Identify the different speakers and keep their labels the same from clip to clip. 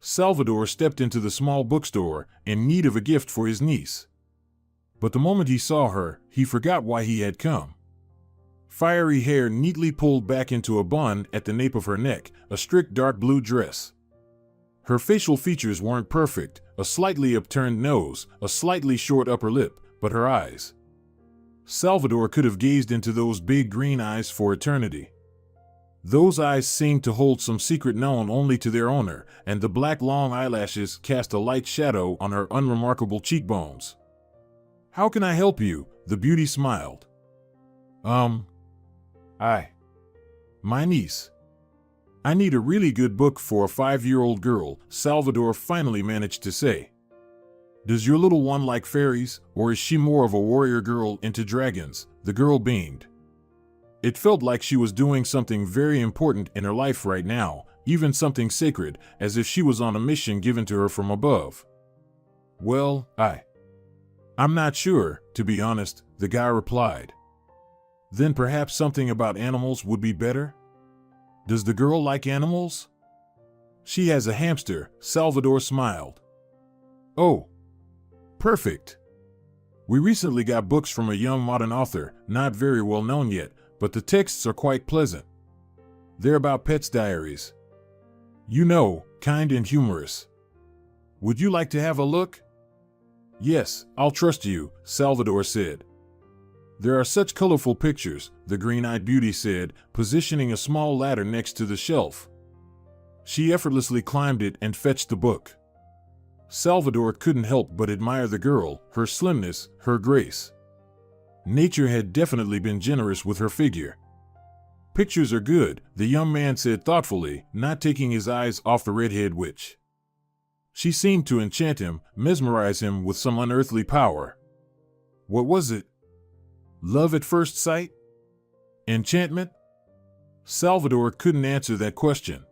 Speaker 1: Salvador stepped into the small bookstore in need of a gift for his niece. But the moment he saw her, he forgot why he had come. Fiery hair neatly pulled back into a bun at the nape of her neck, a strict dark blue dress. Her facial features weren't perfect, a slightly upturned nose, a slightly short upper lip, but her eyes. Salvador could have gazed into those big green eyes for eternity. Those eyes seemed to hold some secret known only to their owner, and the black long eyelashes cast a light shadow on her unremarkable cheekbones. "How can I help you?" the beauty smiled. My niece. I need a really good book for a 5-year-old girl," Salvador finally managed to say. "Does your little one like fairies, or is she more of a warrior girl into dragons?" the girl beamed. It felt like she was doing something very important in her life right now, even something sacred, as if she was on a mission given to her from above. "Well, I'm not sure, to be honest," the guy replied. "Then perhaps something about animals would be better? Does the girl like animals?" "She has a hamster," Salvador smiled. "Oh, perfect. We recently got books from a young modern author, not very well known yet, but the texts are quite pleasant. They're about pets' diaries. You know, kind and humorous. Would you like to have a look?" "Yes, I'll trust you," Salvador said. "There are such colorful pictures," the green-eyed beauty said, positioning a small ladder next to the shelf. She effortlessly climbed it and fetched the book. Salvador couldn't help but admire the girl, her slimness, her grace. Nature had definitely been generous with her figure. "Pictures are good," the young man said thoughtfully, not taking his eyes off the red-haired witch. She seemed to enchant him, mesmerize him with some unearthly power. What was it? Love at first sight? Enchantment? Salvador couldn't answer that question.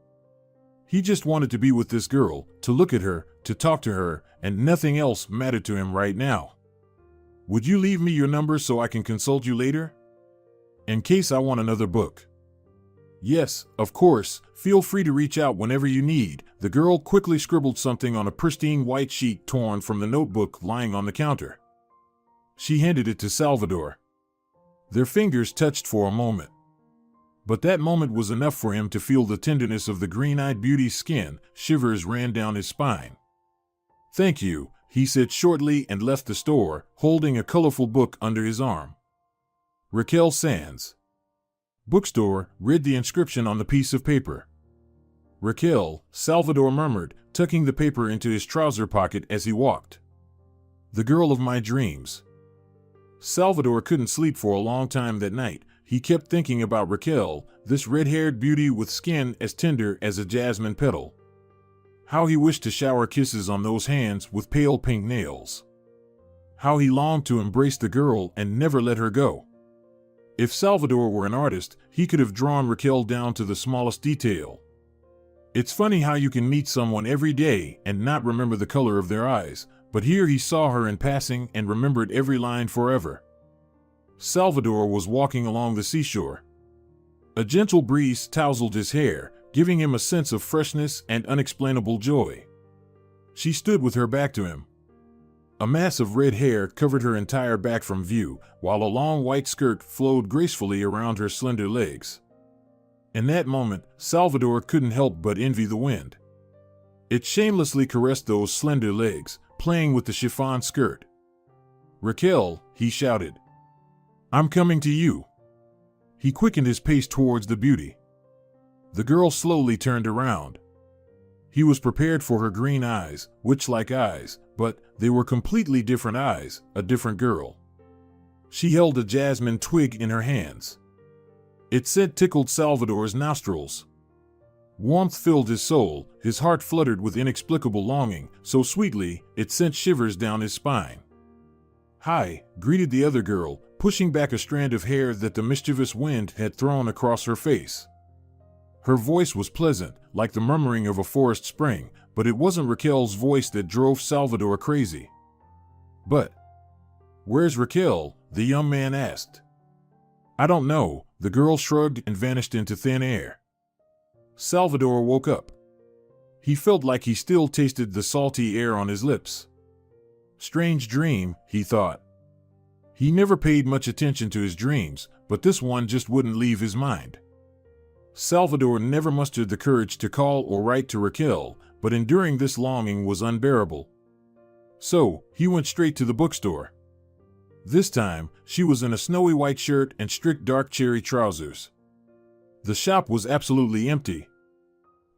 Speaker 1: He just wanted to be with this girl, to look at her, to talk to her, and nothing else mattered to him right now. "Would you leave me your number so I can consult you later? In case I want another book." "Yes, of course, feel free to reach out whenever you need." The girl quickly scribbled something on a pristine white sheet torn from the notebook lying on the counter. She handed it to Salvador. Their fingers touched for a moment. But that moment was enough for him to feel the tenderness of the green-eyed beauty's skin. Shivers ran down his spine. "Thank you," he said shortly and left the store, holding a colorful book under his arm. Raquel Sands. Bookstore, read the inscription on the piece of paper. "Raquel," Salvador murmured, tucking the paper into his trouser pocket as he walked. "The girl of my dreams." Salvador couldn't sleep for a long time that night. He kept thinking about Raquel, this red-haired beauty with skin as tender as a jasmine petal. How he wished to shower kisses on those hands with pale pink nails. How he longed to embrace the girl and never let her go. If Salvador were an artist, he could have drawn Raquel down to the smallest detail. It's funny how you can meet someone every day and not remember the color of their eyes, but here he saw her in passing and remembered every line forever. Salvador was walking along the seashore. A gentle breeze tousled his hair, giving him a sense of freshness and unexplainable joy. She stood with her back to him. A mass of red hair covered her entire back from view, while a long white skirt flowed gracefully around her slender legs. In that moment, Salvador couldn't help but envy the wind. It shamelessly caressed those slender legs, playing with the chiffon skirt. "Raquel," he shouted. "I'm coming to you." He quickened his pace towards the beauty. The girl slowly turned around. He was prepared for her green eyes, witch-like eyes, but they were completely different eyes, a different girl. She held a jasmine twig in her hands. Its scent tickled Salvador's nostrils. Warmth filled his soul, his heart fluttered with inexplicable longing, so sweetly it sent shivers down his spine. "Hi," greeted the other girl, pushing back a strand of hair that the mischievous wind had thrown across her face. Her voice was pleasant, like the murmuring of a forest spring, but it wasn't Raquel's voice that drove Salvador crazy. "But where's Raquel?" the young man asked. "I don't know," the girl shrugged and vanished into thin air. Salvador woke up. He felt like he still tasted the salty air on his lips. Strange dream, he thought. He never paid much attention to his dreams, but this one just wouldn't leave his mind. Salvador never mustered the courage to call or write to Raquel, but enduring this longing was unbearable. So, he went straight to the bookstore. This time, she was in a snowy white shirt and strict dark cherry trousers. The shop was absolutely empty.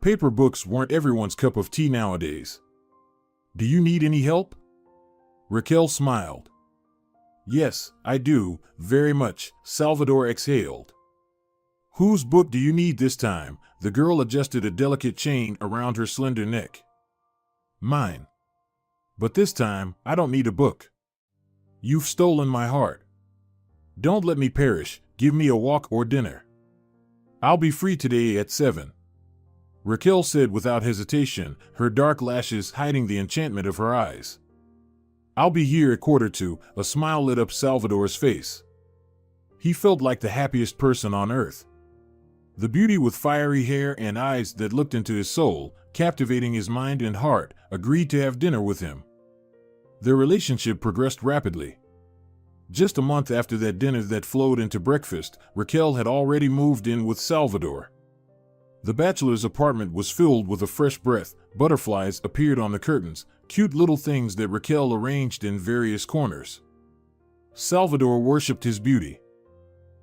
Speaker 1: Paper books weren't everyone's cup of tea nowadays. "Do you need any help?" Raquel smiled. "Yes, I do, very much," Salvador exhaled. "Whose book do you need this time?" The girl adjusted a delicate chain around her slender neck. "Mine. But this time, I don't need a book. You've stolen my heart. Don't let me perish, give me a walk or dinner. I'll be free today at 7. Raquel said without hesitation, her dark lashes hiding the enchantment of her eyes. "I'll be here at 1:45. A smile lit up Salvador's face. He felt like the happiest person on earth. The beauty with fiery hair and eyes that looked into his soul, captivating his mind and heart, agreed to have dinner with him. Their relationship progressed rapidly. Just a month after that dinner that flowed into breakfast, Raquel had already moved in with Salvador. The bachelor's apartment was filled with a fresh breath. Butterflies appeared on the curtains, cute little things that Raquel arranged in various corners. Salvador worshipped his beauty.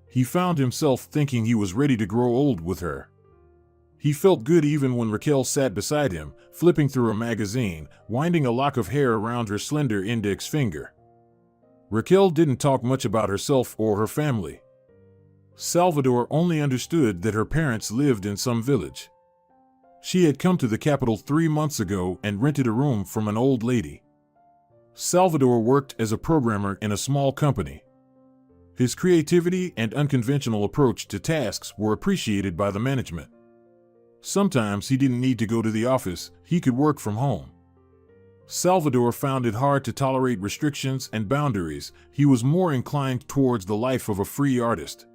Speaker 1: He found himself thinking he was ready to grow old with her. He felt good even when Raquel sat beside him, flipping through a magazine, winding a lock of hair around her slender index finger. Raquel didn't talk much about herself or her family. Salvador only understood that her parents lived in some village. She had come to the capital 3 months ago and rented a room from an old lady. Salvador worked as a programmer in a small company. His creativity and unconventional approach to tasks were appreciated by the management. Sometimes he didn't need to go to the office, he could work from home. Salvador found it hard to tolerate restrictions and boundaries. He was more inclined towards the life of a free artist.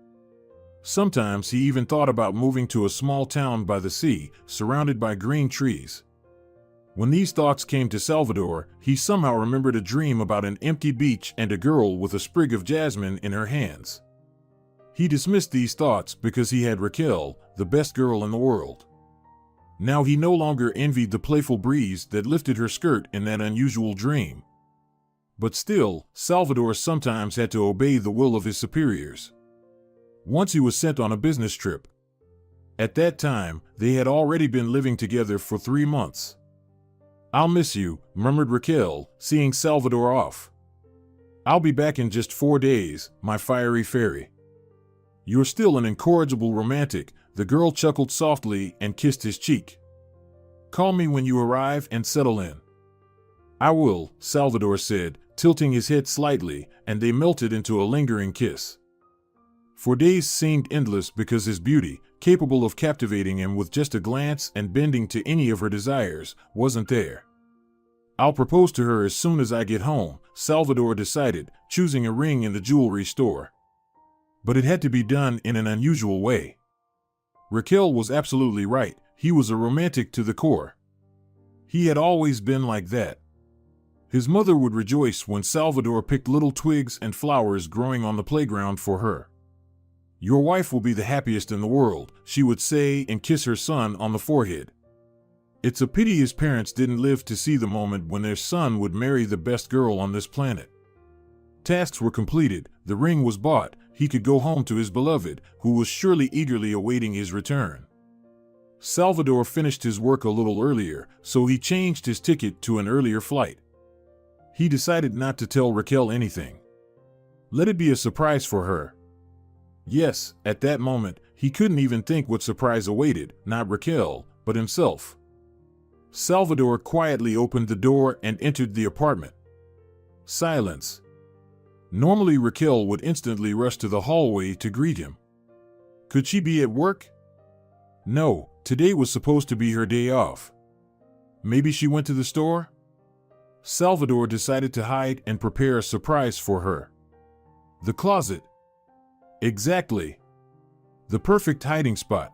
Speaker 1: Sometimes he even thought about moving to a small town by the sea, surrounded by green trees. When these thoughts came to Salvador, he somehow remembered a dream about an empty beach and a girl with a sprig of jasmine in her hands. He dismissed these thoughts because he had Raquel, the best girl in the world. Now he no longer envied the playful breeze that lifted her skirt in that unusual dream. But still, Salvador sometimes had to obey the will of his superiors. Once he was sent on a business trip. At that time, they had already been living together for 3 months. "I'll miss you," murmured Raquel, seeing Salvador off. "I'll be back in just 4 days, my fiery fairy." "You're still an incorrigible romantic," the girl chuckled softly and kissed his cheek. "Call me when you arrive and settle in." "I will," Salvador said, tilting his head slightly, and they melted into a lingering kiss. For days seemed endless because his beauty, capable of captivating him with just a glance and bending to any of her desires, wasn't there. "I'll propose to her as soon as I get home," Salvador decided, choosing a ring in the jewelry store. But it had to be done in an unusual way. Raquel was absolutely right. He was a romantic to the core. He had always been like that. His mother would rejoice when Salvador picked little twigs and flowers growing on the playground for her. "Your wife will be the happiest in the world," she would say and kiss her son on the forehead. It's a pity his parents didn't live to see the moment when their son would marry the best girl on this planet. Tasks were completed, the ring was bought, he could go home to his beloved, who was surely eagerly awaiting his return. Salvador finished his work a little earlier, so he changed his ticket to an earlier flight. He decided not to tell Raquel anything. Let it be a surprise for her. Yes, at that moment, he couldn't even think what surprise awaited, not Raquel, but himself. Salvador quietly opened the door and entered the apartment. Silence. Normally Raquel would instantly rush to the hallway to greet him. Could she be at work? No, today was supposed to be her day off. Maybe she went to the store? Salvador decided to hide and prepare a surprise for her. The closet. Exactly. The perfect hiding spot.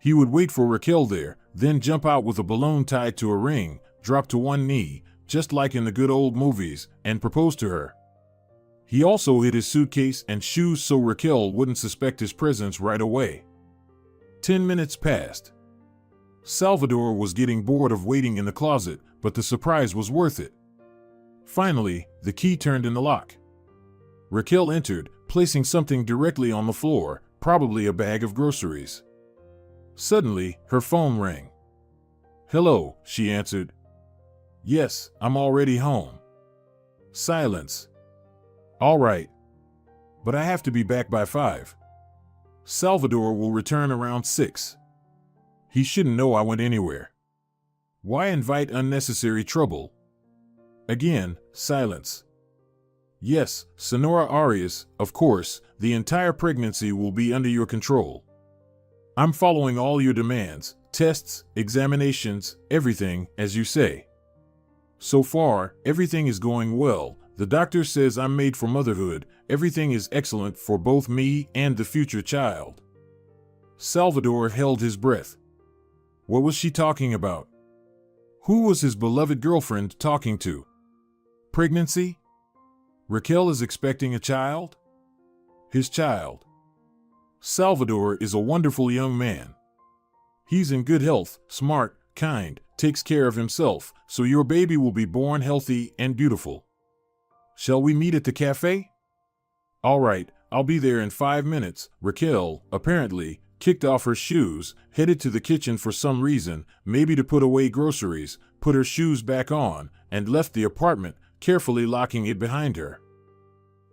Speaker 1: He would wait for Raquel there, then jump out with a balloon tied to a ring, drop to one knee, just like in the good old movies, and propose to her. He also hid his suitcase and shoes so Raquel wouldn't suspect his presence right away. 10 minutes passed. Salvador was getting bored of waiting in the closet, but the surprise was worth it. Finally, the key turned in the lock. Raquel entered, placing something directly on the floor, probably a bag of groceries. Suddenly, her phone rang. "Hello," she answered. "Yes, I'm already home." Silence. "All right. But I have to be back by 5. Salvador will return around 6. He shouldn't know I went anywhere. Why invite unnecessary trouble?" Again, silence. "Yes, Senora Arias, of course, the entire pregnancy will be under your control. I'm following all your demands, tests, examinations, everything, as you say. So far, everything is going well. The doctor says I'm made for motherhood. Everything is excellent for both me and the future child." Salvador held his breath. What was she talking about? Who was his beloved girlfriend talking to? Pregnancy? Raquel is expecting a child? His child. Salvador is a wonderful young man. He's in good health, smart, kind, takes care of himself, so your baby will be born healthy and beautiful. Shall we meet at the cafe? All right, I'll be there in 5 minutes. Raquel, apparently, kicked off her shoes, headed to the kitchen for some reason, maybe to put away groceries, put her shoes back on, and left the apartment, carefully locking it behind her.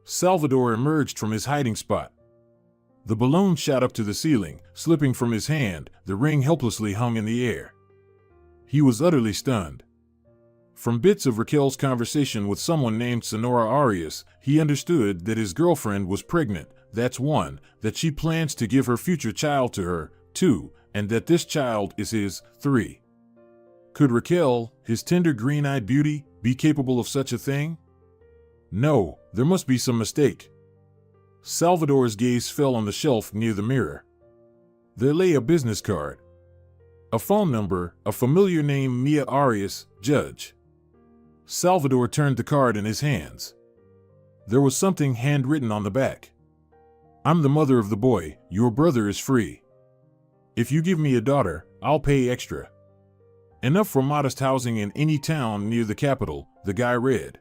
Speaker 1: Salvador emerged from his hiding spot. The balloon shot up to the ceiling, slipping from his hand, the ring helplessly hung in the air. He was utterly stunned. From bits of Raquel's conversation with someone named Senora Arias, he understood that his girlfriend was pregnant, that's 1, that she plans to give her future child to her, 2, and that this child is his, 3. Could Raquel, his tender green-eyed beauty, be capable of such a thing? No, there must be some mistake. Salvador's gaze fell on the shelf near the mirror. There lay a business card. A phone number, a familiar name, Mia Arias, judge. Salvador turned the card in his hands. There was something handwritten on the back. I'm the mother of the boy, your brother is free. If you give me a daughter, I'll pay extra. Enough for modest housing in any town near the capital, the guy read.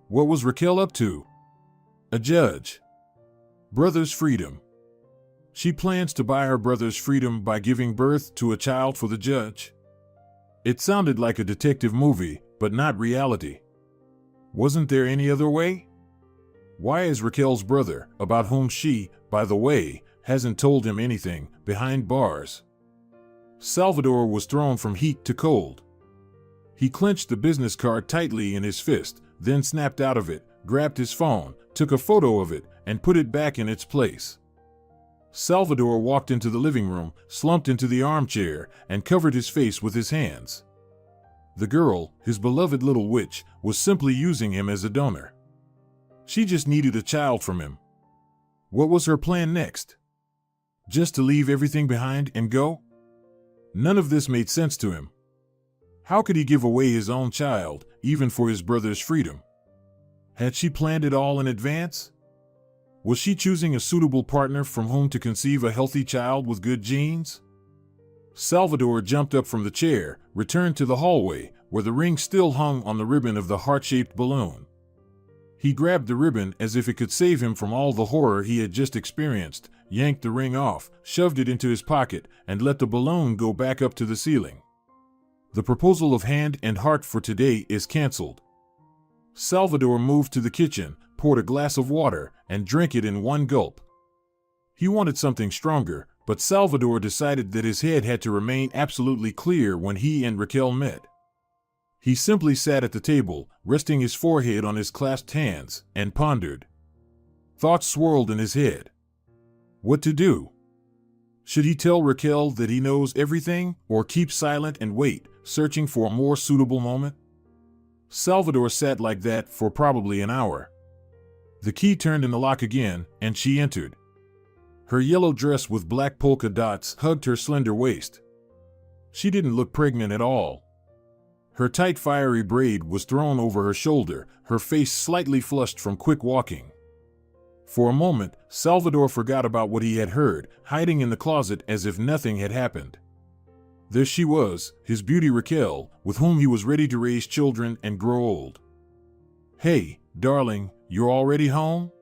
Speaker 1: What was Raquel up to? A judge. Brother's freedom. She plans to buy her brother's freedom by giving birth to a child for the judge. It sounded like a detective movie, but not reality. Wasn't there any other way? Why is Raquel's brother, about whom she, by the way, hasn't told him anything, behind bars? Salvador was thrown from heat to cold. He clenched the business card tightly in his fist, then snapped out of it, grabbed his phone, took a photo of it, and put it back in its place. Salvador walked into the living room, slumped into the armchair, and covered his face with his hands. The girl, his beloved little witch, was simply using him as a donor. She just needed a child from him. What was her plan next? Just to leave everything behind and go? None of this made sense to him. How could he give away his own child, even for his brother's freedom? Had she planned it all in advance? Was she choosing a suitable partner from whom to conceive a healthy child with good genes? Salvador jumped up from the chair, returned to the hallway, where the ring still hung on the ribbon of the heart-shaped balloon. He grabbed the ribbon as if it could save him from all the horror he had just experienced, yanked the ring off, shoved it into his pocket, and let the balloon go back up to the ceiling. The proposal of hand and heart for today is canceled. Salvador moved to the kitchen, poured a glass of water, and drank it in one gulp. He wanted something stronger, but Salvador decided that his head had to remain absolutely clear when he and Raquel met. He simply sat at the table, resting his forehead on his clasped hands, and pondered. Thoughts swirled in his head. What to do? Should he tell Raquel that he knows everything, or keep silent and wait, searching for a more suitable moment? Salvador sat like that for probably an hour. The key turned in the lock again, and she entered. Her yellow dress with black polka dots hugged her slender waist. She didn't look pregnant at all. Her tight fiery braid was thrown over her shoulder, her face slightly flushed from quick walking. For a moment, Salvador forgot about what he had heard, hiding in the closet as if nothing had happened. There she was, his beauty Raquel, with whom he was ready to raise children and grow old. "Hey, darling, you're already home?"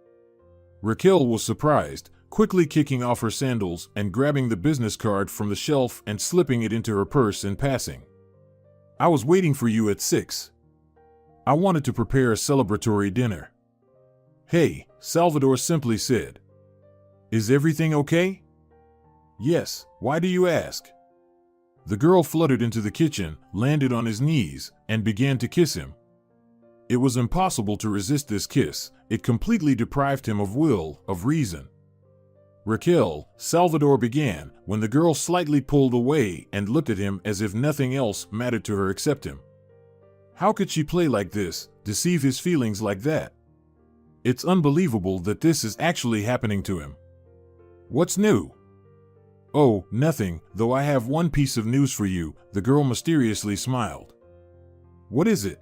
Speaker 1: Raquel was surprised, quickly kicking off her sandals and grabbing the business card from the shelf and slipping it into her purse in passing. "I was waiting for you at 6. I wanted to prepare a celebratory dinner." "Hey," Salvador simply said. "Is everything okay?" "Yes, why do you ask?" The girl fluttered into the kitchen, landed on his knees, and began to kiss him. It was impossible to resist this kiss. It completely deprived him of will, of reason. "Raquel," Salvador began, when the girl slightly pulled away and looked at him as if nothing else mattered to her except him. How could she play like this, deceive his feelings like that? It's unbelievable that this is actually happening to him. "What's new?" "Oh, nothing, though I have one piece of news for you," the girl mysteriously smiled. "What is it?"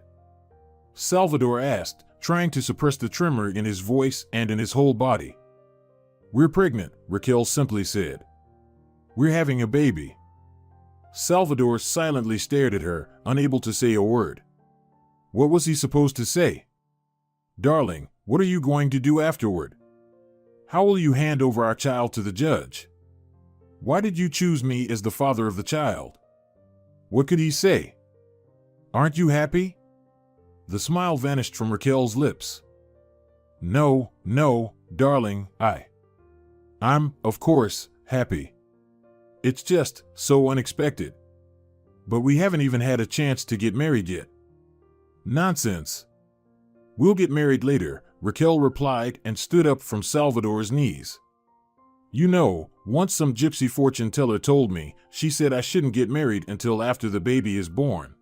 Speaker 1: Salvador asked, trying to suppress the tremor in his voice and in his whole body. "We're pregnant," Raquel simply said. "We're having a baby." Salvador silently stared at her, unable to say a word. What was he supposed to say? "Darling, what are you going to do afterward? How will you hand over our child to the judge? Why did you choose me as the father of the child?" What could he say? "Aren't you happy?" The smile vanished from Raquel's lips. No, darling, I'm, of course, happy. It's just so unexpected. But we haven't even had a chance to get married yet." "Nonsense. We'll get married later," Raquel replied and stood up from Salvador's knees. "You know, once some gypsy fortune teller told me, she said I shouldn't get married until after the baby is born.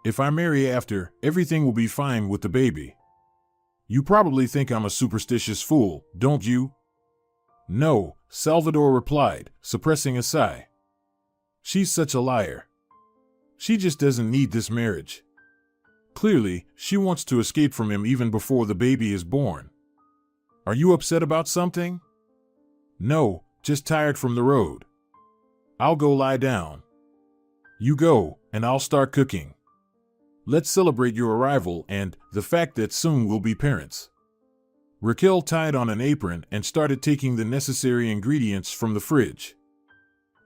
Speaker 1: If I marry after, everything will be fine with the baby. You probably think I'm a superstitious fool, don't you?" "No," Salvador replied, suppressing a sigh. "She's such a liar. She just doesn't need this marriage. Clearly, she wants to escape from him even before the baby is born. Are you upset about something?" "No, just tired from the road. I'll go lie down." "You go, and I'll start cooking. Let's celebrate your arrival and the fact that soon we'll be parents." Raquel tied on an apron and started taking the necessary ingredients from the fridge.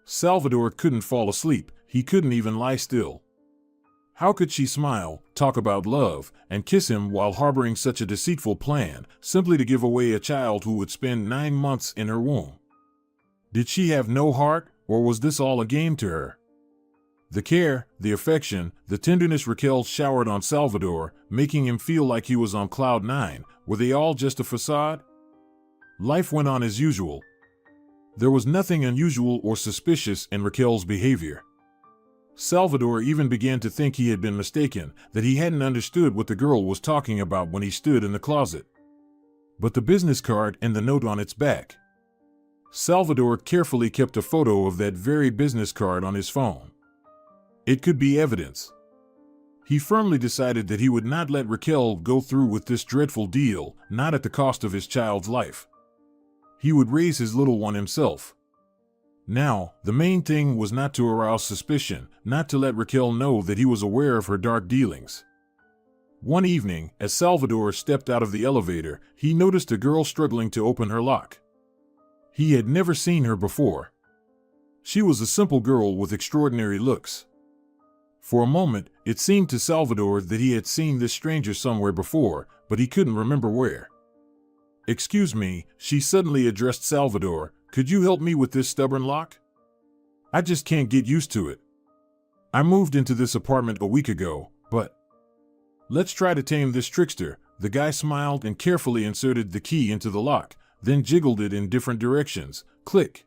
Speaker 1: Salvador couldn't fall asleep, he couldn't even lie still. How could she smile, talk about love, and kiss him while harboring such a deceitful plan, simply to give away a child who would spend 9 months in her womb? Did she have no heart, or was this all a game to her? The care, the affection, the tenderness Raquel showered on Salvador, making him feel like he was on cloud 9, were they all just a facade? Life went on as usual. There was nothing unusual or suspicious in Raquel's behavior. Salvador even began to think he had been mistaken, that he hadn't understood what the girl was talking about when he stood in the closet. But the business card and the note on its back. Salvador carefully kept a photo of that very business card on his phone. It could be evidence. He firmly decided that he would not let Raquel go through with this dreadful deal, not at the cost of his child's life. He would raise his little one himself. Now, the main thing was not to arouse suspicion, not to let Raquel know that he was aware of her dark dealings. One evening, as Salvador stepped out of the elevator, he noticed a girl struggling to open her lock. He had never seen her before. She was a simple girl with extraordinary looks. For a moment, it seemed to Salvador that he had seen this stranger somewhere before, but he couldn't remember where. "Excuse me," she suddenly addressed Salvador, "could you help me with this stubborn lock? I just can't get used to it. I moved into this apartment a week ago, but let's try to tame this trickster." The guy smiled and carefully inserted the key into the lock, then jiggled it in different directions. Click.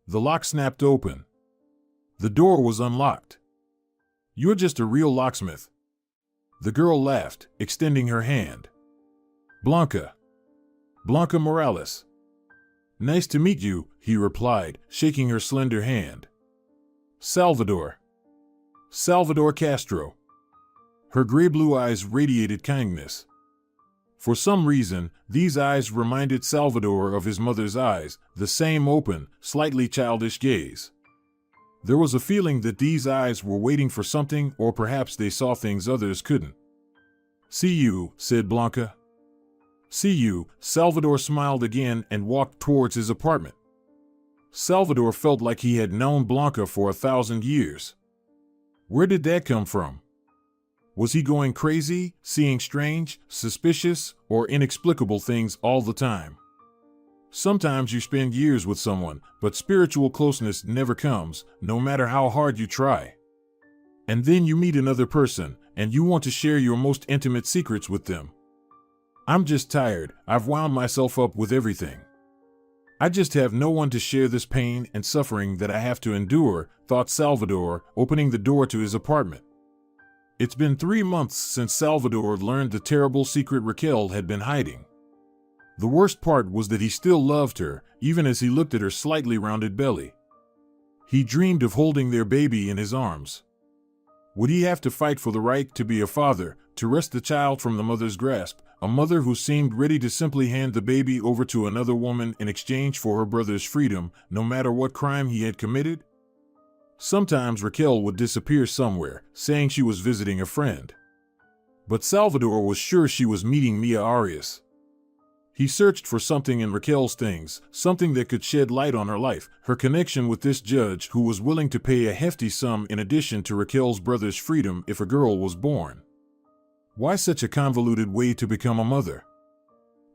Speaker 1: The lock snapped open. The door was unlocked. "You're just a real locksmith." The girl laughed, extending her hand. Blanca Morales. Nice to meet you, he replied, shaking her slender hand. Salvador. Salvador Castro. Her gray-blue eyes radiated kindness. For some reason, these eyes reminded Salvador of his mother's eyes, the same open, slightly childish gaze. There was a feeling that these eyes were waiting for something, or perhaps they saw things others couldn't. See you, said Blanca. See you, Salvador smiled again and walked towards his apartment. Salvador felt like he had known Blanca for 1,000 years. Where did that come from? Was he going crazy, seeing strange, suspicious, or inexplicable things all the time? Sometimes you spend years with someone, but spiritual closeness never comes, no matter how hard you try. And then you meet another person, and you want to share your most intimate secrets with them. I'm just tired. I've wound myself up with everything. I just have no one to share this pain and suffering that I have to endure, thought Salvador, opening the door to his apartment. It's been 3 months since Salvador learned the terrible secret Raquel had been hiding. The worst part was that he still loved her, even as he looked at her slightly rounded belly. He dreamed of holding their baby in his arms. Would he have to fight for the right to be a father, to wrest the child from the mother's grasp, a mother who seemed ready to simply hand the baby over to another woman in exchange for her brother's freedom, no matter what crime he had committed? Sometimes Raquel would disappear somewhere, saying she was visiting a friend. But Salvador was sure she was meeting Mia Arias. He searched for something in Raquel's things, something that could shed light on her life, her connection with this judge who was willing to pay a hefty sum in addition to Raquel's brother's freedom if a girl was born. Why such a convoluted way to become a mother?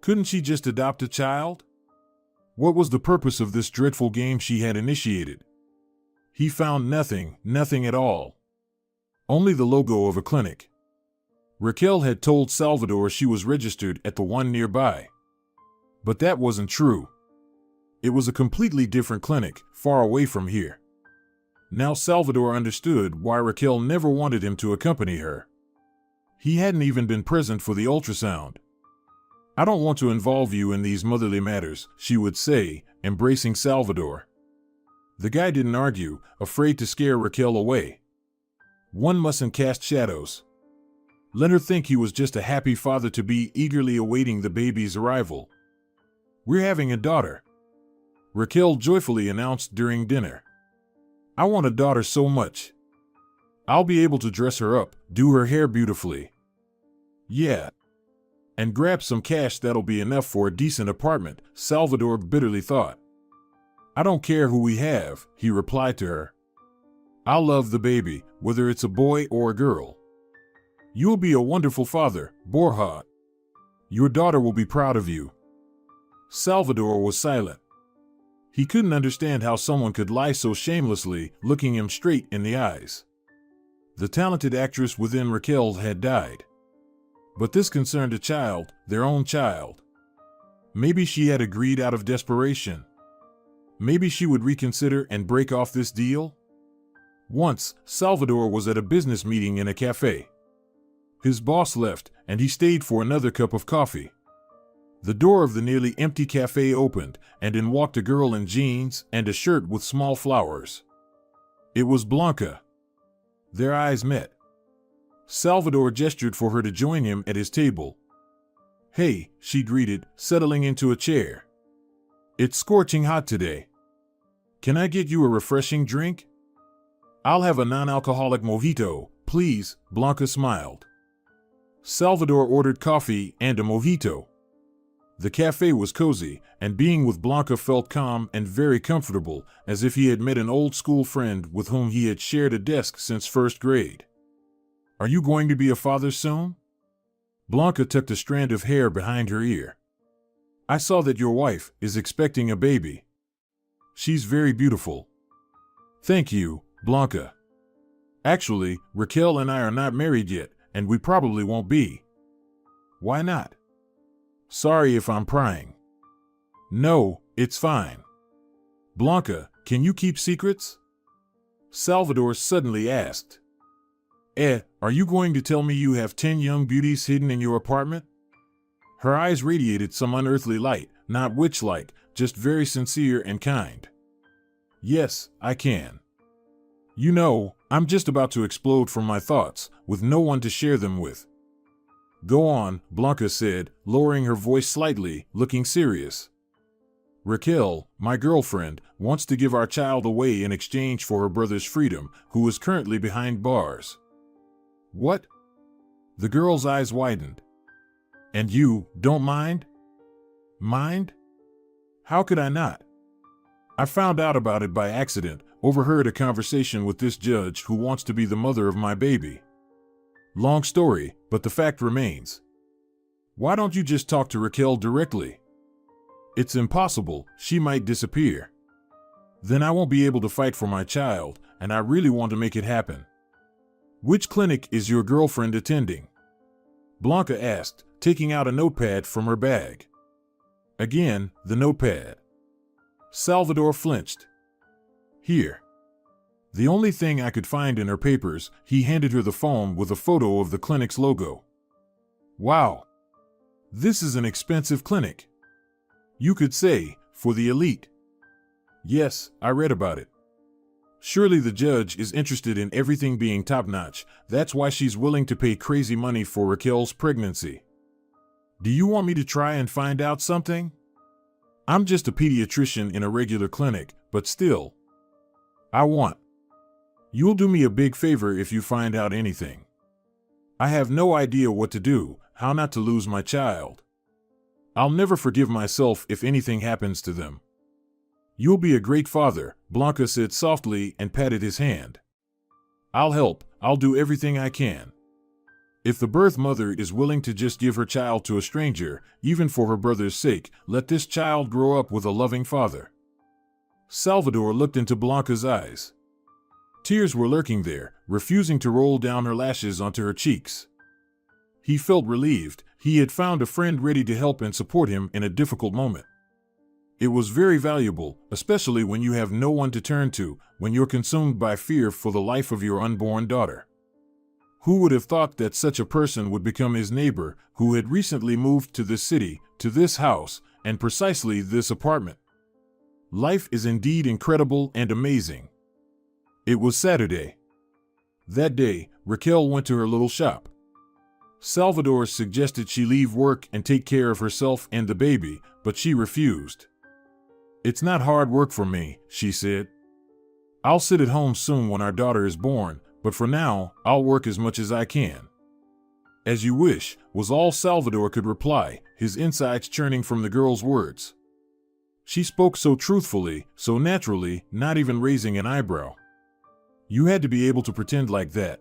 Speaker 1: Couldn't she just adopt a child? What was the purpose of this dreadful game she had initiated? He found nothing at all. Only the logo of a clinic. Raquel had told Salvador she was registered at the one nearby. But that wasn't true. It was a completely different clinic, far away from here. Now Salvador understood why Raquel never wanted him to accompany her. He hadn't even been present for the ultrasound. I don't want to involve you in these motherly matters, she would say, embracing Salvador. The guy didn't argue, afraid to scare Raquel away. One mustn't cast shadows. Let her think he was just a happy father-to-be eagerly awaiting the baby's arrival. We're having a daughter, Raquel joyfully announced during dinner. I want a daughter so much. I'll be able to dress her up, do her hair beautifully. Yeah. And grab some cash that'll be enough for a decent apartment, Salvador bitterly thought. I don't care who we have, he replied to her. I'll love the baby, whether it's a boy or a girl. You'll be a wonderful father, Borja. Your daughter will be proud of you. Salvador was silent. He couldn't understand how someone could lie so shamelessly, looking him straight in the eyes. The talented actress within Raquel had died. But this concerned a child, their own child. Maybe she had agreed out of desperation. Maybe she would reconsider and break off this deal? Once, Salvador was at a business meeting in a cafe. His boss left, and he stayed for another cup of coffee. The door of the nearly empty cafe opened, and in walked a girl in jeans and a shirt with small flowers. It was Blanca. Their eyes met. Salvador gestured for her to join him at his table. Hey, she greeted, settling into a chair. It's scorching hot today. Can I get you a refreshing drink? I'll have a non-alcoholic mojito, please, Blanca smiled. Salvador ordered coffee and a mojito. The cafe was cozy, and being with Blanca felt calm and very comfortable, as if he had met an old school friend with whom he had shared a desk since first grade. Are you going to be a father soon? Blanca tucked a strand of hair behind her ear. I saw that your wife is expecting a baby. She's very beautiful. Thank you, Blanca. Actually, Raquel and I are not married yet, and we probably won't be. Why not? Sorry if I'm prying. No, it's fine. Blanca, can you keep secrets? Salvador suddenly asked. Are you going to tell me you have 10 young beauties hidden in your apartment? Her eyes radiated some unearthly light, not witch-like, just very sincere and kind. Yes, I can. You know, I'm just about to explode from my thoughts, with no one to share them with. Go on, Blanca said, lowering her voice slightly, looking serious. Raquel, my girlfriend, wants to give our child away in exchange for her brother's freedom, who is currently behind bars. What? The girl's eyes widened. And you don't mind? Mind? How could I not? I found out about it by accident, overheard a conversation with this judge who wants to be the mother of my baby. Long story, but the fact remains. Why don't you just talk to Raquel directly? It's impossible, she might disappear. Then I won't be able to fight for my child, and I really want to make it happen. Which clinic is your girlfriend attending? Blanca asked, taking out a notepad from her bag. Again, the notepad. Salvador flinched. Here. The only thing I could find in her papers, he handed her the phone with a photo of the clinic's logo. Wow. This is an expensive clinic. You could say, for the elite. Yes, I read about it. Surely the judge is interested in everything being top-notch. That's why she's willing to pay crazy money for Raquel's pregnancy. Do you want me to try and find out something? I'm just a pediatrician in a regular clinic, but still. You'll do me a big favor if you find out anything. I have no idea what to do, how not to lose my child. I'll never forgive myself if anything happens to them. You'll be a great father, Blanca said softly and patted his hand. I'll help, I'll do everything I can. If the birth mother is willing to just give her child to a stranger, even for her brother's sake, let this child grow up with a loving father. Salvador looked into Blanca's eyes. Tears were lurking there, refusing to roll down her lashes onto her cheeks. He felt relieved. He had found a friend ready to help and support him in a difficult moment. It was very valuable, especially when you have no one to turn to, when you're consumed by fear for the life of your unborn daughter. Who would have thought that such a person would become his neighbor, who had recently moved to this city, to this house, and precisely this apartment? Life is indeed incredible and amazing. It was Saturday. That day, Raquel went to her little shop. Salvador suggested she leave work and take care of herself and the baby, but she refused. It's not hard work for me, she said. I'll sit at home soon when our daughter is born, but for now, I'll work as much as I can. As you wish, was all Salvador could reply, his insides churning from the girl's words. She spoke so truthfully, so naturally, not even raising an eyebrow. You had to be able to pretend like that.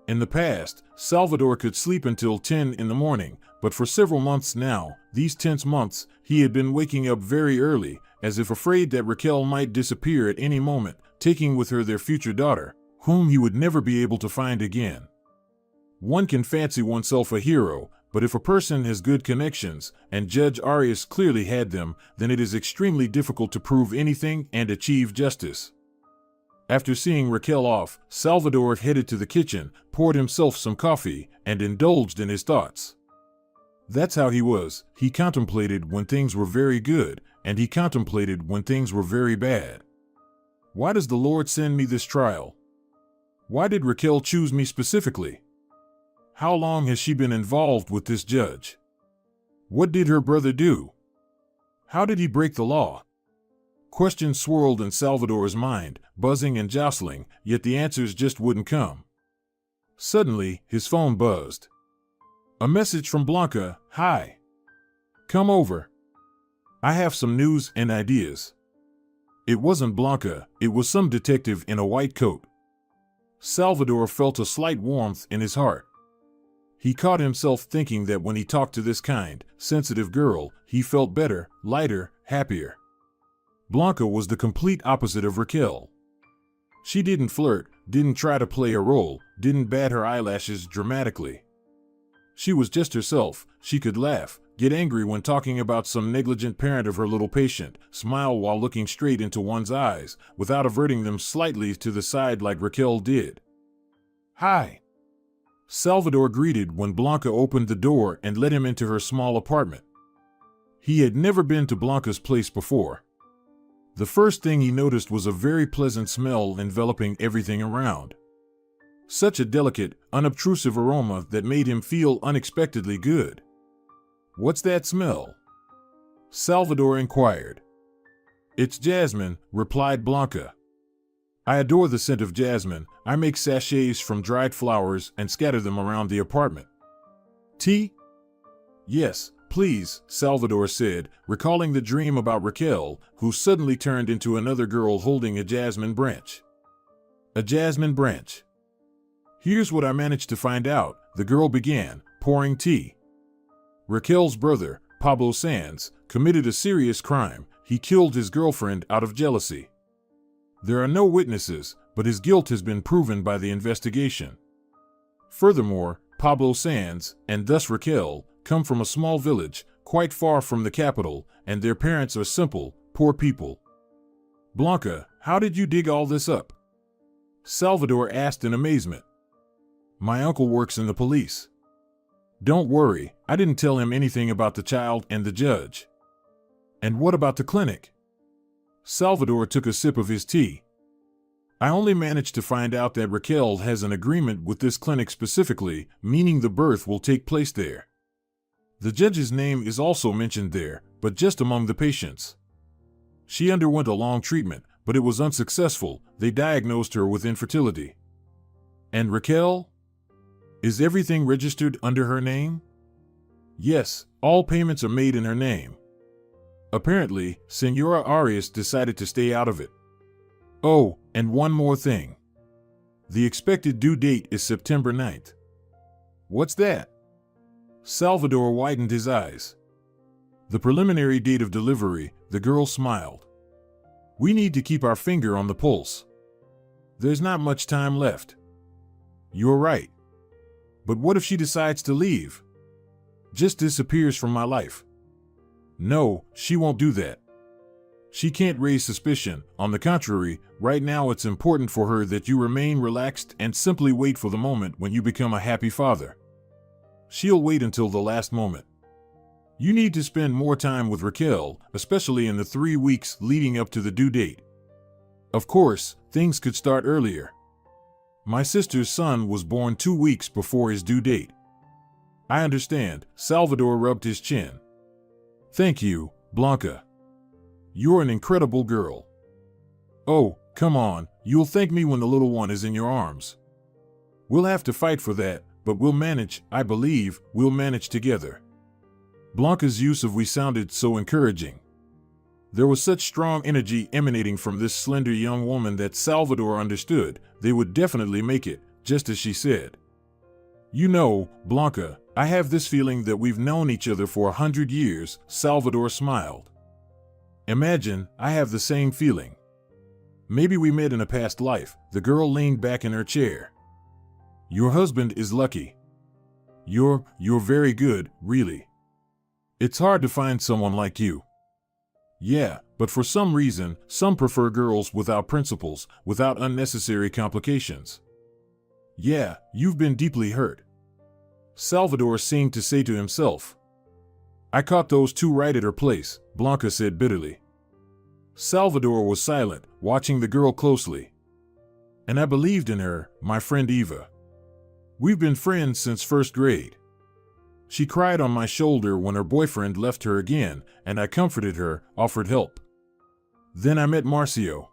Speaker 1: In the past, Salvador could sleep until 10 in the morning, but for several months now, these tense months, he had been waking up very early, as if afraid that Raquel might disappear at any moment, taking with her their future daughter, whom he would never be able to find again. One can fancy oneself a hero, but if a person has good connections, and Judge Arias clearly had them, then it is extremely difficult to prove anything and achieve justice. After seeing Raquel off, Salvador headed to the kitchen, poured himself some coffee, and indulged in his thoughts. That's how he was. He contemplated when things were very good, and he contemplated when things were very bad. Why does the Lord send me this trial? Why did Raquel choose me specifically? How long has she been involved with this judge? What did her brother do? How did he break the law? Questions swirled in Salvador's mind, buzzing and jostling, yet the answers just wouldn't come. Suddenly, his phone buzzed. A message from Blanca. Hi. Come over. I have some news and ideas. It wasn't Blanca, it was some detective in a white coat. Salvador felt a slight warmth in his heart. He caught himself thinking that when he talked to this kind, sensitive girl, he felt better, lighter, happier. Blanca was the complete opposite of Raquel. She didn't flirt, didn't try to play a role, didn't bat her eyelashes dramatically. She was just herself. She could laugh, get angry when talking about some negligent parent of her little patient, smile while looking straight into one's eyes, without averting them slightly to the side like Raquel did. Hi. Salvador greeted when Blanca opened the door and let him into her small apartment. He had never been to Blanca's place before. The first thing he noticed was a very pleasant smell enveloping everything around. Such a delicate, unobtrusive aroma that made him feel unexpectedly good. "What's that smell?" Salvador inquired. "It's jasmine," replied Blanca. "I adore the scent of jasmine. I make sachets from dried flowers and scatter them around the apartment." "Tea?" "Yes, please," Salvador said, recalling the dream about Raquel, who suddenly turned into another girl holding a jasmine branch. "A jasmine branch. Here's what I managed to find out," the girl began, pouring tea. "Raquel's brother, Pablo Sanz, committed a serious crime. He killed his girlfriend out of jealousy. There are no witnesses, but his guilt has been proven by the investigation. Furthermore, Pablo Sanz, and thus Raquel, come from a small village, quite far from the capital, and their parents are simple, poor people." "Blanca, how did you dig all this up?" Salvador asked in amazement. "My uncle works in the police." "Don't worry, I didn't tell him anything about the child and the judge." "And what about the clinic?" Salvador took a sip of his tea. "I only managed to find out that Raquel has an agreement with this clinic specifically, meaning the birth will take place there. The judge's name is also mentioned there, but just among the patients. She underwent a long treatment, but it was unsuccessful. They diagnosed her with infertility." "And Raquel? Is everything registered under her name?" "Yes, all payments are made in her name. Apparently, Senora Arias decided to stay out of it. Oh, and one more thing. The expected due date is September 9th. "What's that?" Salvador widened his eyes. "The preliminary date of delivery," the girl smiled. "We need to keep our finger on the pulse. There's not much time left." "You're right. But what if she decides to leave? Just disappears from my life?" "No, she won't do that. She can't raise suspicion. On the contrary, right now it's important for her that you remain relaxed and simply wait for the moment when you become a happy father. She'll wait until the last moment. You need to spend more time with Raquel, especially in the 3 weeks leading up to the due date. Of course, things could start earlier. My sister's son was born 2 weeks before his due date." "I understand." Salvador rubbed his chin. "Thank you, Blanca. You're an incredible girl." "Oh, come on, you'll thank me when the little one is in your arms. We'll have to fight for that, but we'll manage. I believe we'll manage together." Blanca's use of "we" sounded so encouraging. There was such strong energy emanating from this slender young woman that Salvador understood they would definitely make it, just as she said. "You know, Blanca, I have this feeling that we've known each other for 100 years, Salvador smiled. "Imagine, I have the same feeling. Maybe we met in a past life." The girl leaned back in her chair. "Your husband is lucky. You're very good, really. It's hard to find someone like you." "Yeah, but for some reason, some prefer girls without principles, without unnecessary complications." "Yeah, you've been deeply hurt." Salvador seemed to say to himself. "I caught those two right at her place," Blanca said bitterly. Salvador was silent, watching the girl closely. "And I believed in her, my friend Eva. We've been friends since first grade. She cried on my shoulder when her boyfriend left her again, and I comforted her, offered help. Then I met Marcio.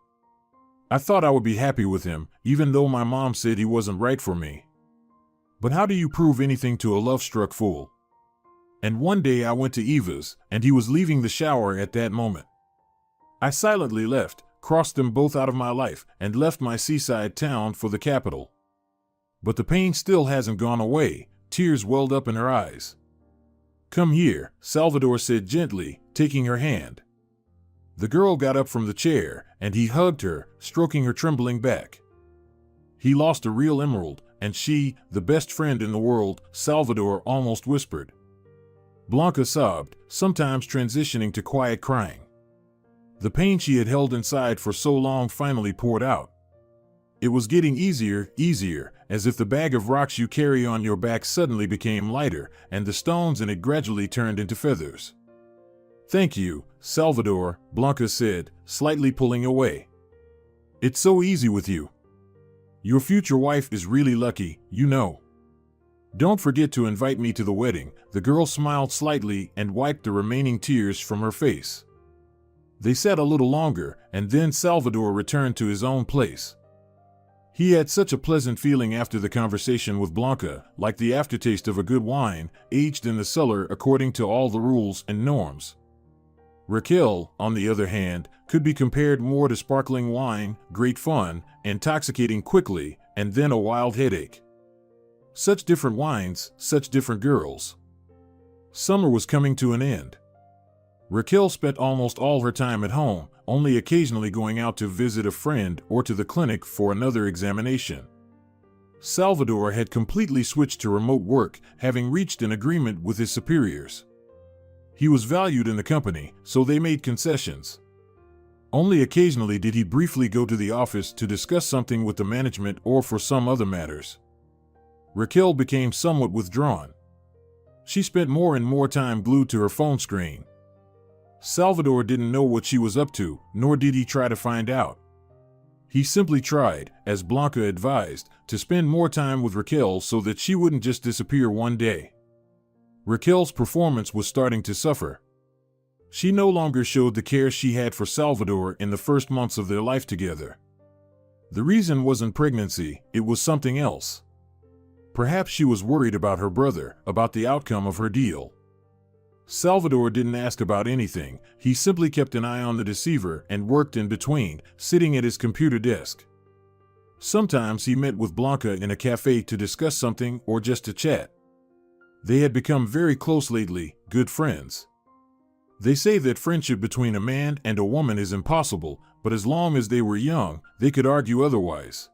Speaker 1: I thought I would be happy with him, even though my mom said he wasn't right for me. But how do you prove anything to a love-struck fool? And one day I went to Eva's, and he was leaving the shower at that moment. I silently left, crossed them both out of my life, and left my seaside town for the capital. But the pain still hasn't gone away." Tears welled up in her eyes. "Come here," Salvador said gently, taking her hand. The girl got up from the chair, and he hugged her, stroking her trembling back. "He lost a real emerald, and she, the best friend in the world," Salvador almost whispered. Blanca sobbed, sometimes transitioning to quiet crying. The pain she had held inside for so long finally poured out. It was getting easier, as if the bag of rocks you carry on your back suddenly became lighter, and the stones in it gradually turned into feathers. Thank you, Salvador, Blanca said, slightly pulling away. It's so easy with you. Your future wife is really lucky, you know. Don't forget to invite me to the wedding. The girl smiled slightly and wiped the remaining tears from her face. They sat a little longer, and then Salvador returned to his own place. He had such a pleasant feeling after the conversation with Blanca, like the aftertaste of a good wine, aged in the cellar according to all the rules and norms. Raquel, on the other hand, could be compared more to sparkling wine, great fun, intoxicating quickly, and then a wild headache. Such different wines, such different girls. Summer was coming to an end. Raquel spent almost all her time at home, only occasionally going out to visit a friend or to the clinic for another examination. Salvador had completely switched to remote work, having reached an agreement with his superiors. He was valued in the company, so they made concessions. Only occasionally did he briefly go to the office to discuss something with the management or for some other matters. Raquel became somewhat withdrawn. She spent more and more time glued to her phone screen. Salvador didn't know what she was up to, nor did he try to find out. He simply tried, as Blanca advised, to spend more time with Raquel so that she wouldn't just disappear one day. Raquel's performance was starting to suffer. She no longer showed the care she had for Salvador in the first months of their life together. The reason wasn't pregnancy, it was something else. Perhaps she was worried about her brother, about the outcome of her deal. Salvador didn't ask about anything, he simply kept an eye on the deceiver and worked in between, sitting at his computer desk. Sometimes he met with Blanca in a cafe to discuss something or just to chat. They had become very close lately, good friends. They say that friendship between a man and a woman is impossible, but as long as they were young, they could argue otherwise.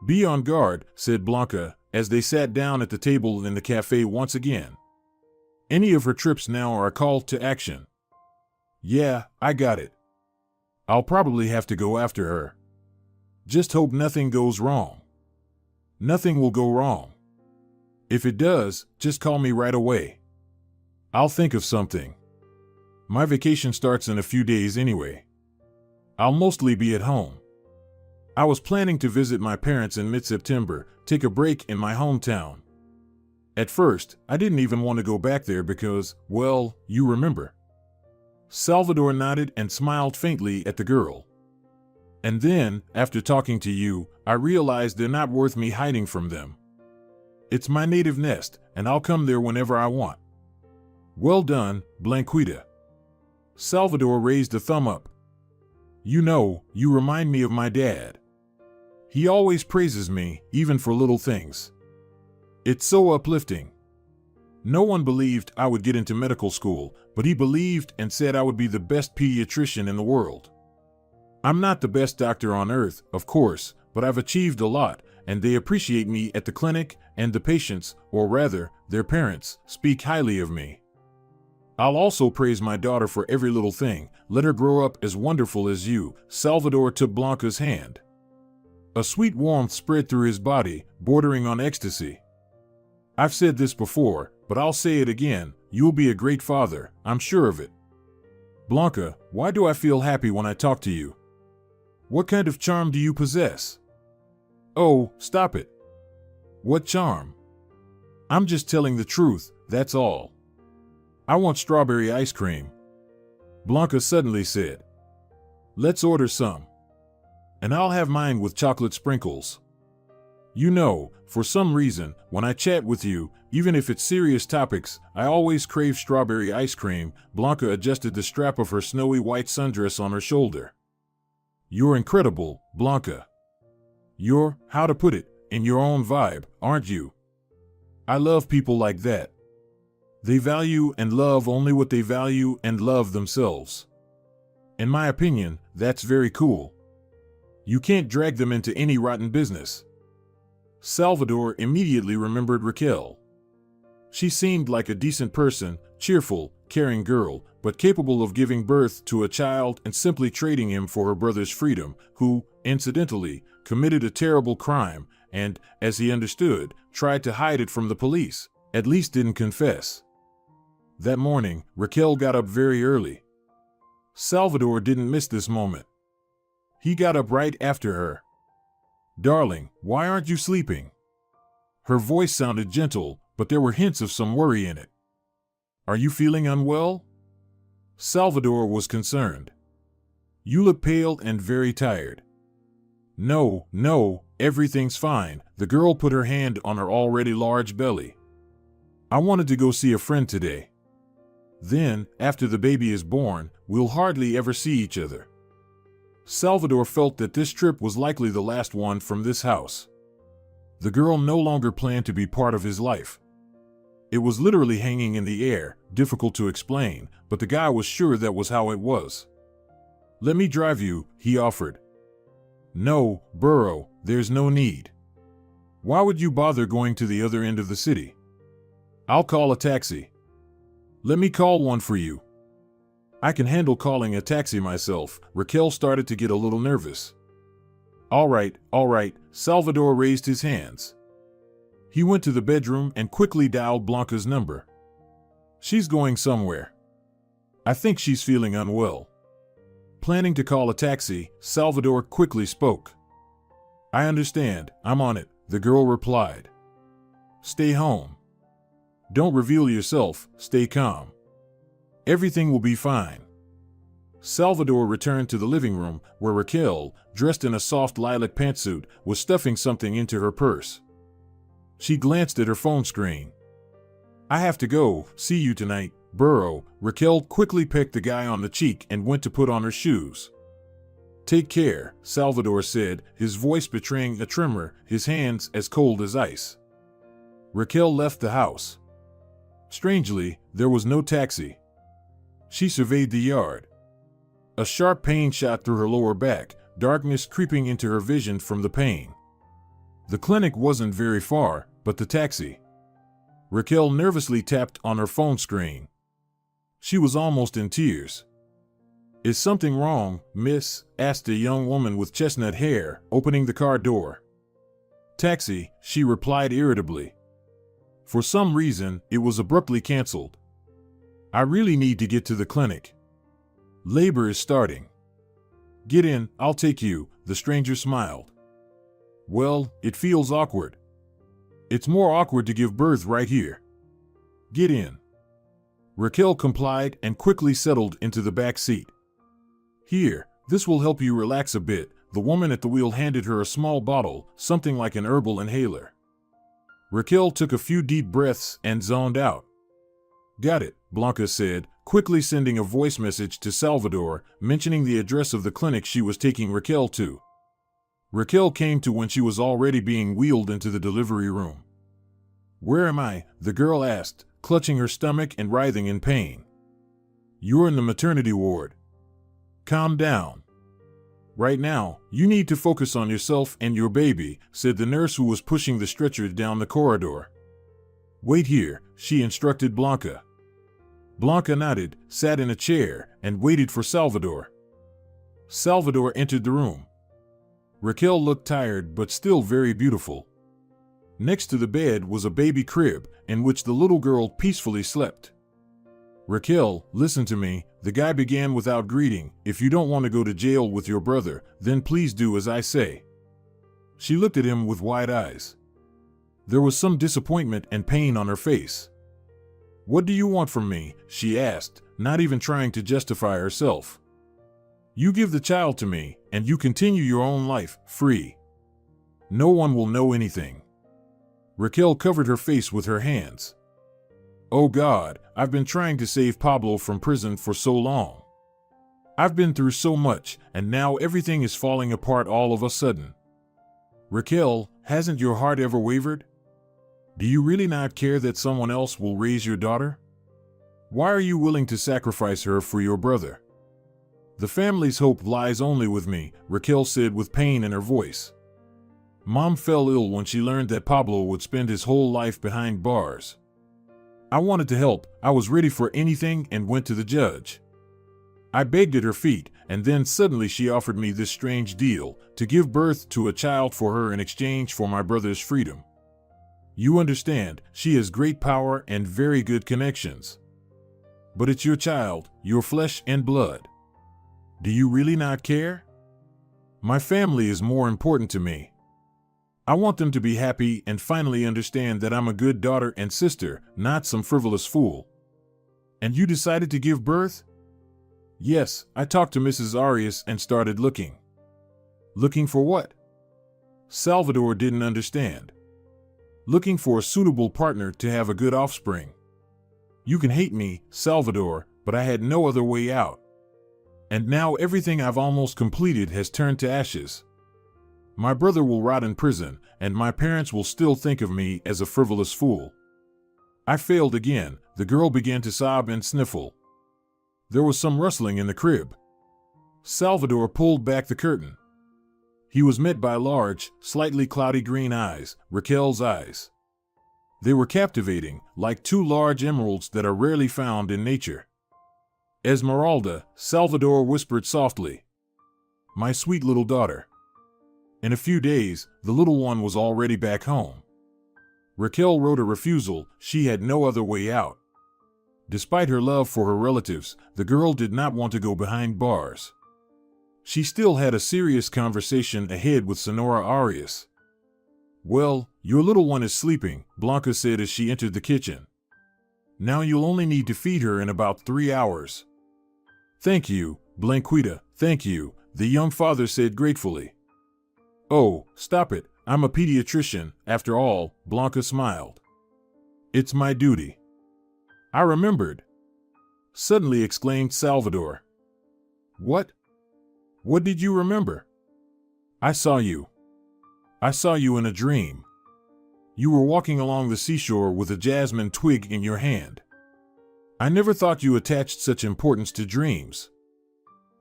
Speaker 1: Be on guard, said Blanca, as they sat down at the table in the cafe once again. Any of her trips now are a call to action. Yeah, I got it. I'll probably have to go after her. Just hope nothing goes wrong. Nothing will go wrong. If it does, just call me right away. I'll think of something. My vacation starts in a few days anyway. I'll mostly be at home. I was planning to visit my parents in mid-September, take a break in my hometown. At first, I didn't even want to go back there because, well, you remember. Salvador nodded and smiled faintly at the girl. And then, after talking to you, I realized they're not worth me hiding from them. It's my native nest, and I'll come there whenever I want. Well done, Blanquita. Salvador raised a thumb up. You know, you remind me of my dad. He always praises me, even for little things. It's so uplifting. No one believed I would get into medical school, but he believed and said I would be the best pediatrician in the world. I'm not the best doctor on earth, of course, but I've achieved a lot, and they appreciate me at the clinic, and the patients, or rather, their parents, speak highly of me. I'll also praise my daughter for every little thing. Let her grow up as wonderful as you. Salvador took Blanca's hand. A sweet warmth spread through his body, bordering on ecstasy. I've said this before, but I'll say it again. You'll be a great father, I'm sure of it. Blanca, why do I feel happy when I talk to you? What kind of charm do you possess? Oh, stop it. What charm? I'm just telling the truth, that's all. I want strawberry ice cream. Blanca suddenly said. Let's order some. And I'll have mine with chocolate sprinkles. You know, for some reason, when I chat with you, even if it's serious topics, I always crave strawberry ice cream. Blanca adjusted the strap of her snowy white sundress on her shoulder. You're incredible, Blanca. You're, how to put it, in your own vibe, aren't you? I love people like that. They value and love only what they value and love themselves. In my opinion, that's very cool. You can't drag them into any rotten business. Salvador immediately remembered Raquel. She seemed like a decent person, cheerful, caring girl, but capable of giving birth to a child and simply trading him for her brother's freedom, who, incidentally, committed a terrible crime and, as he understood, tried to hide it from the police, at least didn't confess. That morning, Raquel got up very early. Salvador didn't miss this moment. He got up right after her. "Darling, why aren't you sleeping?" Her voice sounded gentle, but there were hints of some worry in it. "Are you feeling unwell?" Salvador was concerned. "You look pale and very tired." No, everything's fine." The girl put her hand on her already large belly. "I wanted to go see a friend today. Then, after the baby is born, we'll hardly ever see each other." Salvador felt that this trip was likely the last one from this house. The girl no longer planned to be part of his life. It was literally hanging in the air, difficult to explain, but the guy was sure that was how it was. "Let me drive you," he offered. "No, Burro, there's no need. Why would you bother going to the other end of the city? I'll call a taxi." "Let me call one for you." "I can handle calling a taxi myself." Raquel started to get a little nervous. All right, Salvador raised his hands. He went to the bedroom and quickly dialed Blanca's number. "She's going somewhere. I think she's feeling unwell." Planning to call a taxi, Salvador quickly spoke. "I understand, I'm on it," the girl replied. "Stay home. Don't reveal yourself, stay calm. Everything will be fine." Salvador returned to the living room, where Raquel, dressed in a soft lilac pantsuit, was stuffing something into her purse. She glanced at her phone screen. "I have to go, see you tonight, Burro." Raquel quickly pecked the guy on the cheek and went to put on her shoes. "Take care," Salvador said, his voice betraying a tremor, his hands as cold as ice. Raquel left the house. Strangely, there was no taxi. She surveyed the yard. A sharp pain shot through her lower back, darkness creeping into her vision from the pain. The clinic wasn't very far, but the taxi. Raquel nervously tapped on her phone screen. She was almost in tears. "Is something wrong, miss?" asked a young woman with chestnut hair, opening the car door. "Taxi," she replied irritably. For some reason, it was abruptly canceled. "I really need to get to the clinic. Labor is starting." "Get in, I'll take you," the stranger smiled. "Well, it feels awkward." "It's more awkward to give birth right here." "Get in." Raquel complied and quickly settled into the back seat. "Here, this will help you relax a bit." The woman at the wheel handed her a small bottle, something like an herbal inhaler. Raquel took a few deep breaths and zoned out. "Got it," Blanca said, quickly sending a voice message to Salvador, mentioning the address of the clinic she was taking Raquel to. Raquel came to when she was already being wheeled into the delivery room. "Where am I?" the girl asked, clutching her stomach and writhing in pain. "You're in the maternity ward. Calm down. Right now, you need to focus on yourself and your baby," said the nurse who was pushing the stretcher down the corridor. "Wait here," she instructed Blanca. Blanca nodded, sat in a chair, and waited for Salvador. Salvador entered the room. Raquel looked tired but still very beautiful. Next to the bed was a baby crib, in which the little girl peacefully slept. "Raquel, listen to me," the guy began without greeting. "If you don't want to go to jail with your brother, then please do as I say." She looked at him with wide eyes. There was some disappointment and pain on her face. "What do you want from me?" she asked, not even trying to justify herself. "You give the child to me, and you continue your own life, free. No one will know anything." Raquel covered her face with her hands. "Oh God, I've been trying to save Pablo from prison for so long. I've been through so much, and now everything is falling apart all of a sudden." "Raquel, hasn't your heart ever wavered? Do you really not care that someone else will raise your daughter? Why are you willing to sacrifice her for your brother?" "The family's hope lies only with me," Raquel said with pain in her voice. "Mom fell ill when she learned that Pablo would spend his whole life behind bars. I wanted to help, I was ready for anything and went to the judge. I begged at her feet, and then suddenly she offered me this strange deal, to give birth to a child for her in exchange for my brother's freedom. You understand, she has great power and very good connections. But it's your child, your flesh and blood. Do you really not care? My family is more important to me. I want them to be happy and finally understand that I'm a good daughter and sister, not some frivolous fool. And you decided to give birth? Yes, I talked to Mrs. Arias and started looking. Looking for what? Salvador didn't understand. Looking for a suitable partner to have a good offspring. You can hate me, Salvador, but I had no other way out. And now everything I've almost completed has turned to ashes. My brother will rot in prison, and my parents will still think of me as a frivolous fool. I failed again. The girl began to sob and sniffle. There was some rustling in the crib. Salvador pulled back the curtain. He was met by large, slightly cloudy green eyes, Raquel's eyes. They were captivating, like two large emeralds that are rarely found in nature. Esmeralda, Salvador whispered softly. My sweet little daughter. In a few days, the little one was already back home. Raquel wrote a refusal. She had no other way out. Despite her love for her relatives, the girl did not want to go behind bars. She still had a serious conversation ahead with Sonora Arias. Well, your little one is sleeping, Blanca said as she entered the kitchen. Now you'll only need to feed her in about 3 hours. Thank you, Blanquita, thank you, the young father said gratefully. Oh, stop it, I'm a pediatrician, after all, Blanca smiled. It's my duty. I remembered. Suddenly exclaimed Salvador. What? What did you remember? I saw you. I saw you in a dream. You were walking along the seashore with a jasmine twig in your hand. I never thought you attached such importance to dreams.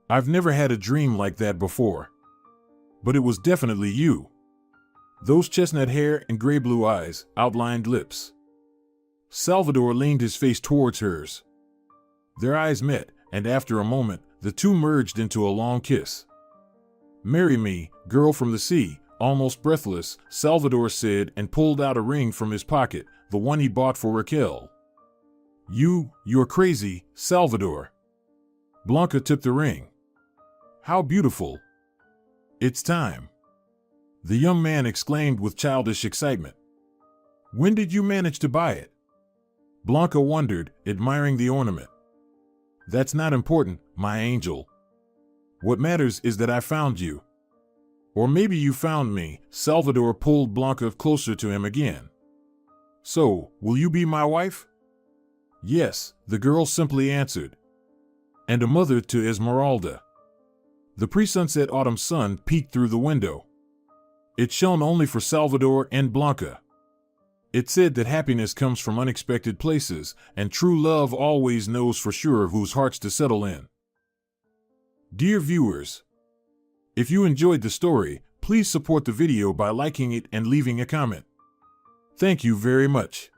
Speaker 1: I've never had a dream like that before. But it was definitely you. Those chestnut hair and gray blue eyes, outlined lips. Salvador leaned his face towards hers. Their eyes met, and after a moment, the two merged into a long kiss. Marry me, girl from the sea, almost breathless, Salvador said and pulled out a ring from his pocket, the one he bought for Raquel. You're crazy, Salvador. Blanca took the ring. How beautiful. It's time. The young man exclaimed with childish excitement. When did you manage to buy it? Blanca wondered, admiring the ornament. That's not important, my angel. What matters is that I found you. Or maybe you found me. Salvador pulled Blanca closer to him again. So, will you be my wife? Yes, the girl simply answered. And a mother to Esmeralda. The pre-sunset autumn sun peeked through the window. It shone only for Salvador and Blanca. It said that happiness comes from unexpected places, and true love always knows for sure whose hearts to settle in. Dear viewers, if you enjoyed the story, please support the video by liking it and leaving a comment. Thank you very much.